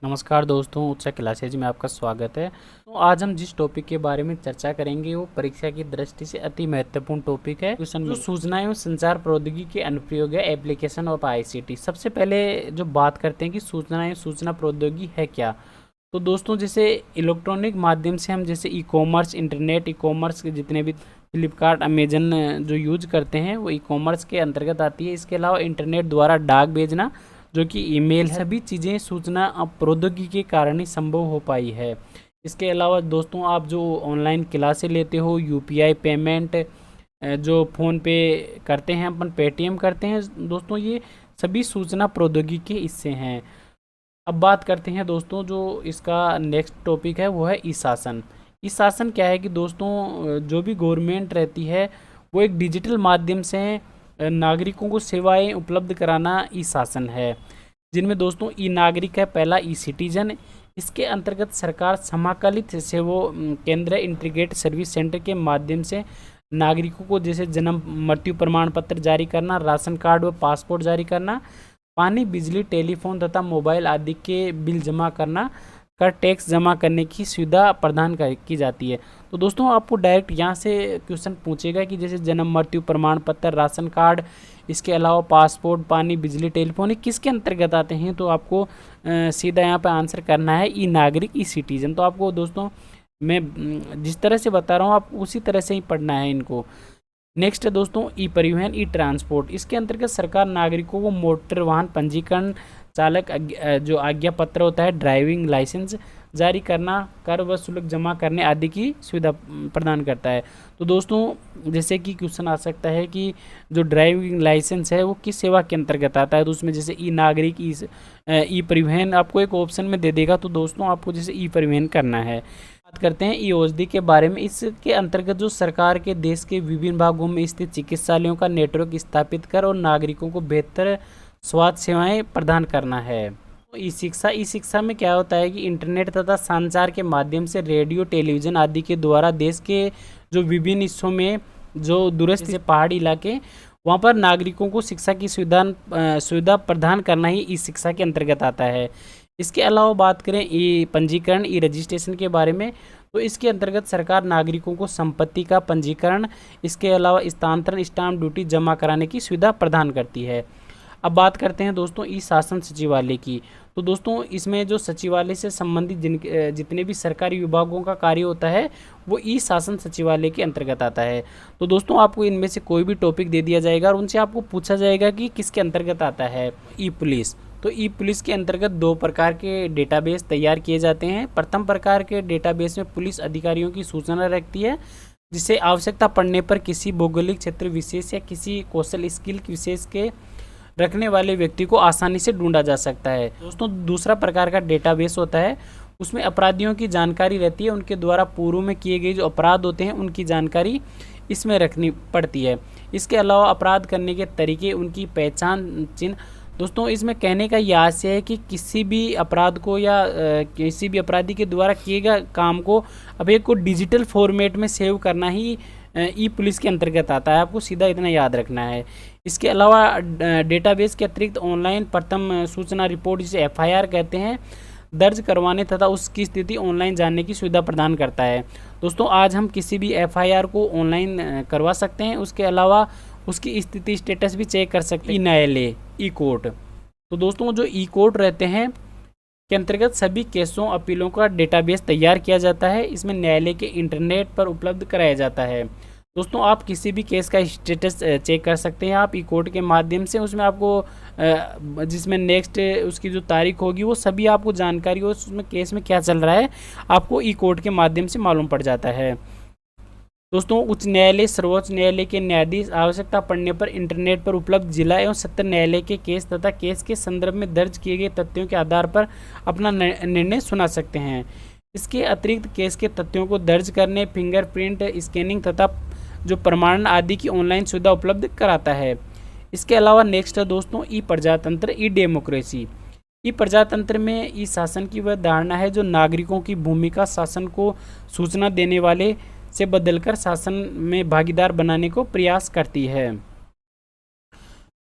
नमस्कार दोस्तों, उच्च क्लासेज में आपका स्वागत है। तो आज हम जिस टॉपिक के बारे में चर्चा करेंगे वो परीक्षा की दृष्टि से अति महत्वपूर्ण टॉपिक है जो सूचना एवं संचार प्रौद्योगिकी के अनुप्रयोग है, एप्लीकेशन ऑफ आईसीटी। सबसे पहले जो बात करते हैं कि सूचना एवं सूचना प्रौद्योगिकी है क्या। तो दोस्तों, जैसे इलेक्ट्रॉनिक माध्यम से हम जैसे e commerce, internet e commerce के जितने भी फ्लिपकार्ट, अमेजन जो यूज करते हैं वो ई कॉमर्स के अंतर्गत आती है। इसके अलावा इंटरनेट द्वारा डाक भेजना जो कि ईमेल है, सभी चीज़ें सूचना प्रौद्योगिकी के कारण ही संभव हो पाई है। इसके अलावा दोस्तों, आप जो ऑनलाइन क्लासें लेते हो, यूपीआई पेमेंट जो फ़ोन पे करते हैं, अपन पेटीएम करते हैं दोस्तों, ये सभी सूचना प्रौद्योगिकी के हिस्से हैं। अब बात करते हैं दोस्तों, जो इसका नेक्स्ट टॉपिक है वो है ई शासन। ई शासन क्या है कि दोस्तों, जो भी गवर्नमेंट रहती है वो एक डिजिटल माध्यम से नागरिकों को सेवाएं उपलब्ध कराना ई शासन है, जिनमें दोस्तों ई नागरिक है पहला, ई सिटीजन। इसके अंतर्गत सरकार समाकलित सेवा केंद्र इंटीग्रेटेड सर्विस सेंटर के माध्यम से नागरिकों को जैसे जन्म मृत्यु प्रमाण पत्र जारी करना, राशन कार्ड व पासपोर्ट जारी करना, पानी, बिजली, टेलीफोन तथा मोबाइल आदि के बिल जमा करना, कर टैक्स जमा करने की सुविधा प्रदान की जाती है। तो दोस्तों, आपको डायरेक्ट यहाँ से क्वेश्चन पूछेगा कि जैसे जन्म मृत्यु प्रमाण पत्र, राशन कार्ड, इसके अलावा पासपोर्ट, पानी, बिजली, टेलीफोन, ये किसके अंतर्गत आते हैं। तो आपको सीधा यहाँ पे आंसर करना है ई नागरिक, ई सिटीजन। तो आपको दोस्तों मैं जिस तरह से बता रहा हूँ आप उसी तरह से ही पढ़ना है इनको। नेक्स्ट है दोस्तों ई परिवहन, ई ट्रांसपोर्ट। इसके अंतर्गत सरकार नागरिकों को मोटर वाहन पंजीकरण, चालक जो आज्ञा पत्र होता है, ड्राइविंग लाइसेंस जारी करना, कर व शुल्क जमा करने आदि की सुविधा प्रदान करता है। तो दोस्तों, जैसे कि क्वेश्चन आ सकता है कि जो ड्राइविंग लाइसेंस है वो किस सेवा के अंतर्गत आता है। तो उसमें जैसे ई नागरिक, ई परिवहन आपको एक ऑप्शन में दे देगा। तो दोस्तों, आपको जैसे ई परिवहन करना है। बात करते हैं ई औषधि के बारे में। इसके अंतर्गत जो सरकार के देश के विभिन्न भागों में स्थित चिकित्सालयों का नेटवर्क स्थापित कर और नागरिकों को बेहतर स्वास्थ्य सेवाएं प्रदान करना है। तो ई शिक्षा, ई शिक्षा में क्या होता है कि इंटरनेट तथा संचार के माध्यम से रेडियो, टेलीविज़न आदि के द्वारा देश के जो विभिन्न हिस्सों में जो दूरस्थ से पहाड़ी इलाके, वहाँ पर नागरिकों को शिक्षा की सुविधा प्रदान करना ही ई शिक्षा के अंतर्गत आता है। इसके अलावा बात करें ई पंजीकरण, ई रजिस्ट्रेशन के बारे में, तो इसके अंतर्गत सरकार नागरिकों को संपत्ति का पंजीकरण, इसके अलावा स्थानांतरण, स्टाम्प ड्यूटी जमा कराने की सुविधा प्रदान करती है। अब बात करते हैं दोस्तों ई शासन सचिवालय की। तो दोस्तों, इसमें जो सचिवालय से संबंधित जितने भी सरकारी विभागों का कार्य होता है वो ई शासन सचिवालय के अंतर्गत आता है। तो दोस्तों, आपको इनमें से कोई भी टॉपिक दे दिया जाएगा और उनसे आपको पूछा जाएगा कि किसके अंतर्गत आता है। ई पुलिस, तो ई पुलिस के अंतर्गत दो प्रकार के डेटाबेस तैयार किए जाते हैं। प्रथम प्रकार के डेटाबेस में पुलिस अधिकारियों की सूचना रखती है, जिसे आवश्यकता पड़ने पर किसी भौगोलिक क्षेत्र विशेष या किसी कौशल स्किल विशेष के रखने वाले व्यक्ति को आसानी से ढूंढा जा सकता है। दोस्तों, दूसरा प्रकार का डेटाबेस होता है, उसमें अपराधियों की जानकारी रहती है, उनके द्वारा पूर्व में किए गए जो अपराध होते हैं उनकी जानकारी इसमें रखनी पड़ती है। इसके अलावा अपराध करने के तरीके, उनकी पहचान चिन्ह। दोस्तों, इसमें कहने का यह आशय है कि किसी भी अपराध को या किसी भी अपराधी के द्वारा किए गए काम को अब एक को डिजिटल फॉर्मेट में सेव करना ही ई पुलिस के अंतर्गत आता है। आपको सीधा इतना याद रखना है। इसके अलावा डेटाबेस के अतिरिक्त ऑनलाइन प्रथम सूचना रिपोर्ट, जिसे एफआईआर कहते हैं, दर्ज करवाने तथा उसकी स्थिति ऑनलाइन जानने की सुविधा प्रदान करता है। दोस्तों, आज हम किसी भी एफआईआर को ऑनलाइन करवा सकते हैं। उसके अलावा उसकी स्थिति, स्टेटस भी चेक कर सकते हैं। ई न्यायालय, ई कोर्ट। तो दोस्तों, जो ई कोर्ट रहते हैं के अंतर्गत सभी केसों, अपीलों का डेटाबेस तैयार किया जाता है। इसमें न्यायालय के इंटरनेट पर उपलब्ध कराया जाता है। दोस्तों, आप किसी भी केस का स्टेटस चेक कर सकते हैं आप ई कोर्ट के माध्यम से। उसमें आपको जिसमें नेक्स्ट उसकी जो तारीख होगी वो सभी आपको जानकारी हो, उसमें केस में क्या चल रहा है आपको ई कोर्ट के माध्यम से मालूम पड़ जाता है। दोस्तों, उच्च न्यायालय, सर्वोच्च न्यायालय के न्यायाधीश आवश्यकता पड़ने पर इंटरनेट पर उपलब्ध जिला एवं सत्र न्यायालय के केस तथा केस के संदर्भ में दर्ज किए गए तथ्यों के आधार पर अपना निर्णय सुना सकते हैं। इसके अतिरिक्त केस के तथ्यों को दर्ज करने, फिंगरप्रिंट स्कैनिंग तथा जो प्रमाणन आदि की ऑनलाइन सुविधा उपलब्ध कराता है। इसके अलावा नेक्स्ट है दोस्तों ई प्रजातंत्र, ई डेमोक्रेसी। ई प्रजातंत्र में ई शासन की वह धारणा है जो नागरिकों की भूमिका शासन को सूचना देने वाले से बदलकर शासन में भागीदार बनाने को प्रयास करती है।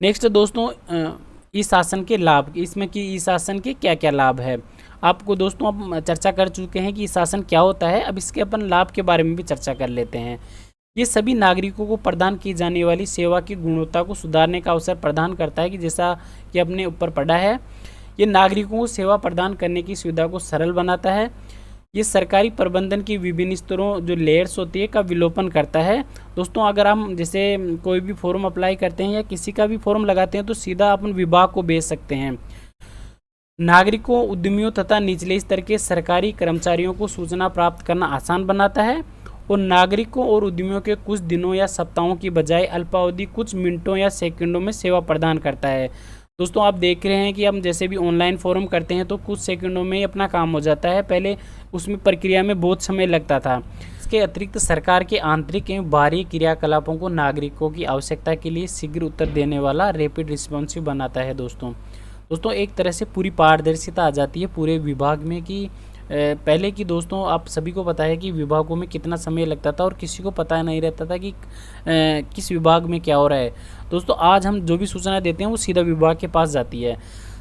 नेक्स्ट दोस्तों, ई शासन के लाभ। इसमें कि ई शासन के क्या क्या लाभ है। आपको दोस्तों अब चर्चा कर चुके हैं कि शासन क्या होता है। अब इसके अपन लाभ के बारे में भी चर्चा कर लेते हैं। ये सभी नागरिकों को प्रदान की जाने वाली सेवा की गुणवत्ता को सुधारने का अवसर प्रदान करता है, कि जैसा कि अपने ऊपर पढ़ा है, ये नागरिकों को सेवा प्रदान करने की सुविधा को सरल बनाता है। ये सरकारी प्रबंधन की विभिन्न स्तरों जो लेयर्स होती है का विलोपन करता है। दोस्तों अगर हम जैसे कोई भी फॉर्म अप्लाई करते हैं या किसी का भी फॉर्म लगाते हैं तो सीधा अपन विभाग को भेज सकते हैं। नागरिकों, उद्यमियों तथा निचले स्तर के सरकारी कर्मचारियों को सूचना प्राप्त करना आसान बनाता है और नागरिकों और उद्यमियों के कुछ दिनों या सप्ताहों की बजाय अल्पावधि कुछ मिनटों या सेकंडों में सेवा प्रदान करता है। दोस्तों आप देख रहे हैं कि हम जैसे भी ऑनलाइन फॉर्म करते हैं तो कुछ सेकंडों में ही अपना काम हो जाता है, पहले उसमें प्रक्रिया में बहुत समय लगता था। इसके अतिरिक्त सरकार के आंतरिक एवं बाहरी क्रियाकलापों को नागरिकों की आवश्यकता के लिए शीघ्र उत्तर देने वाला रैपिड रिस्पॉन्सिव बनाता है। दोस्तों एक तरह से पूरी पारदर्शिता आ जाती है पूरे विभाग में, कि पहले की दोस्तों आप सभी को पता है कि विभागों में कितना समय लगता था और किसी को पता नहीं रहता था कि किस विभाग में क्या हो रहा है। दोस्तों आज हम जो भी सूचना देते हैं वो सीधा विभाग के पास जाती है।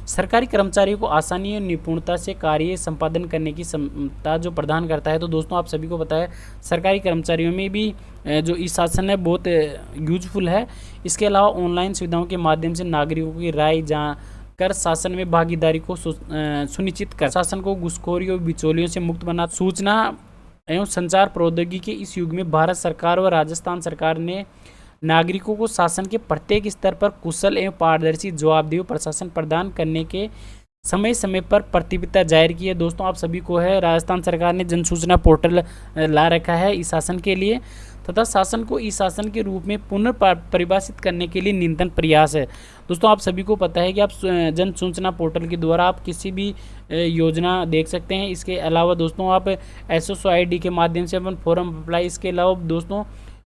सरकारी कर्मचारियों को आसानी और निपुणता से कार्य संपादन करने की क्षमता जो प्रदान करता है। तो दोस्तों आप सभी को पता है सरकारी कर्मचारियों में भी जो ई शासन है बहुत यूजफुल है। इसके अलावा ऑनलाइन सुविधाओं के माध्यम से नागरिकों की राय कर शासन में भागीदारी को सुनिश्चित कर शासन को घूसखोरी और बिचौलियों से मुक्त बना। सूचना एवं संचार प्रौद्योगिकी के इस युग में भारत सरकार व राजस्थान सरकार ने नागरिकों को शासन के प्रत्येक स्तर पर कुशल एवं पारदर्शी जवाबदेह प्रशासन प्रदान करने के समय समय पर प्रतिबद्धता जाहिर की है। दोस्तों आप सभी को है राजस्थान सरकार ने जन सूचना पोर्टल ला रखा है ई शासन के लिए, तथा शासन को ई शासन के रूप में पुनर्परिभाषित करने के लिए निरंतर प्रयास है। दोस्तों आप सभी को पता है कि आप जन सूचना पोर्टल के द्वारा आप किसी भी योजना देख सकते हैं। इसके अलावा दोस्तों आप SSO ID के माध्यम से अपन फॉर्म अप्लाई, इसके अलावा दोस्तों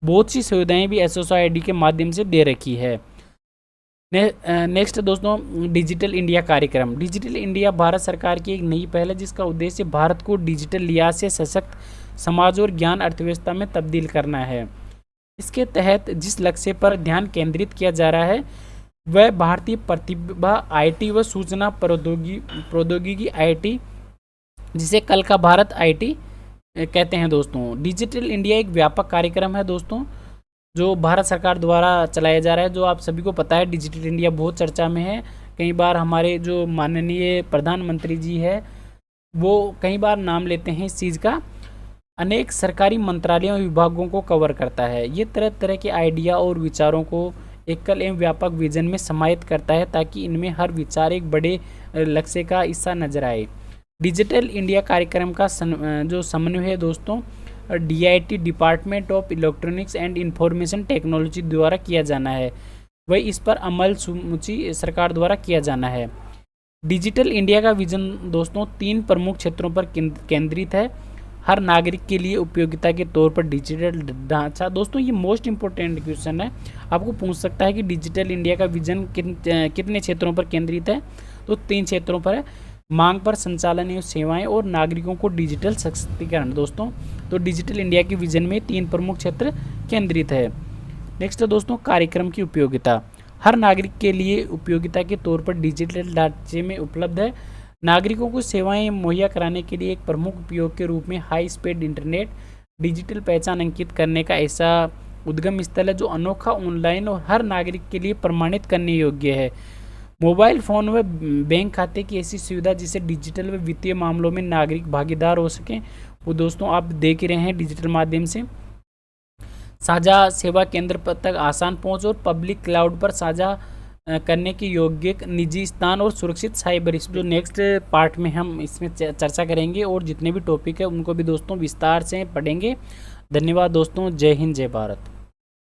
बहुत सी सुविधाएं भी SSO ID के माध्यम से दे रखी है। नेक्स्ट दोस्तों डिजिटल इंडिया कार्यक्रम। डिजिटल इंडिया भारत सरकार की एक नई पहल है जिसका उद्देश्य भारत को डिजिटल लिहाज से सशक्त समाज और ज्ञान अर्थव्यवस्था में तब्दील करना है। इसके तहत जिस लक्ष्य पर ध्यान केंद्रित किया जा रहा है वह भारतीय प्रतिभा IT व सूचना प्रौद्योगिकी IT, जिसे कल का भारत IT कहते हैं। दोस्तों डिजिटल इंडिया एक व्यापक कार्यक्रम है दोस्तों जो भारत सरकार द्वारा चलाया जा रहा है। जो आप सभी को पता है डिजिटल इंडिया बहुत चर्चा में है। कई बार हमारे जो माननीय प्रधानमंत्री जी है वो कई बार नाम लेते हैं इस चीज़ का। अनेक सरकारी मंत्रालयों और विभागों को कवर करता है। ये तरह तरह के आइडिया और विचारों को एकल एवं व्यापक विजन में समाहित करता है ताकि इनमें हर विचार एक बड़े लक्ष्य का हिस्सा नजर आए। डिजिटल इंडिया कार्यक्रम का जो समन्वय है दोस्तों DIT department of electronics and information technology द्वारा किया जाना है, वही इस पर अमल समूची सरकार द्वारा किया जाना है। डिजिटल इंडिया का विजन दोस्तों 3 प्रमुख क्षेत्रों पर केंद्रित है। हर नागरिक के लिए उपयोगिता के तौर पर डिजिटल ढांचा। दोस्तों ये मोस्ट इंपॉर्टेंट क्वेश्चन है, आपको पूछ सकता है कि डिजिटल इंडिया का विजन कितने क्षेत्रों पर केंद्रित है, तो 3 क्षेत्रों पर है। मांग पर संचालन एवं सेवाएं और नागरिकों को डिजिटल सशक्तिकरण। दोस्तों तो डिजिटल इंडिया के विजन में 3 प्रमुख क्षेत्र केंद्रित है। नेक्स्ट दोस्तों कार्यक्रम की उपयोगिता। हर नागरिक के लिए उपयोगिता के तौर पर डिजिटल ढांचे में उपलब्ध है। नागरिकों को सेवाएं मुहैया कराने के लिए एक प्रमुख उपयोग के रूप में हाई स्पीड इंटरनेट डिजिटल पहचान अंकित करने का ऐसा उद्गम स्थल है जो अनोखा, ऑनलाइन और हर नागरिक के लिए प्रमाणित करने योग्य है। मोबाइल फ़ोन व बैंक खाते की ऐसी सुविधा जिसे डिजिटल व वित्तीय मामलों में नागरिक भागीदार हो सकें, वो दोस्तों आप देख ही रहे हैं डिजिटल माध्यम से। साझा सेवा केंद्र तक आसान पहुंच और पब्लिक क्लाउड पर साझा करने के योग्य निजी स्थान और सुरक्षित साइबर। जो नेक्स्ट पार्ट में हम इसमें चर्चा करेंगे और जितने भी टॉपिक है उनको भी दोस्तों विस्तार से पढ़ेंगे। धन्यवाद दोस्तों, जय हिंद, जय भारत।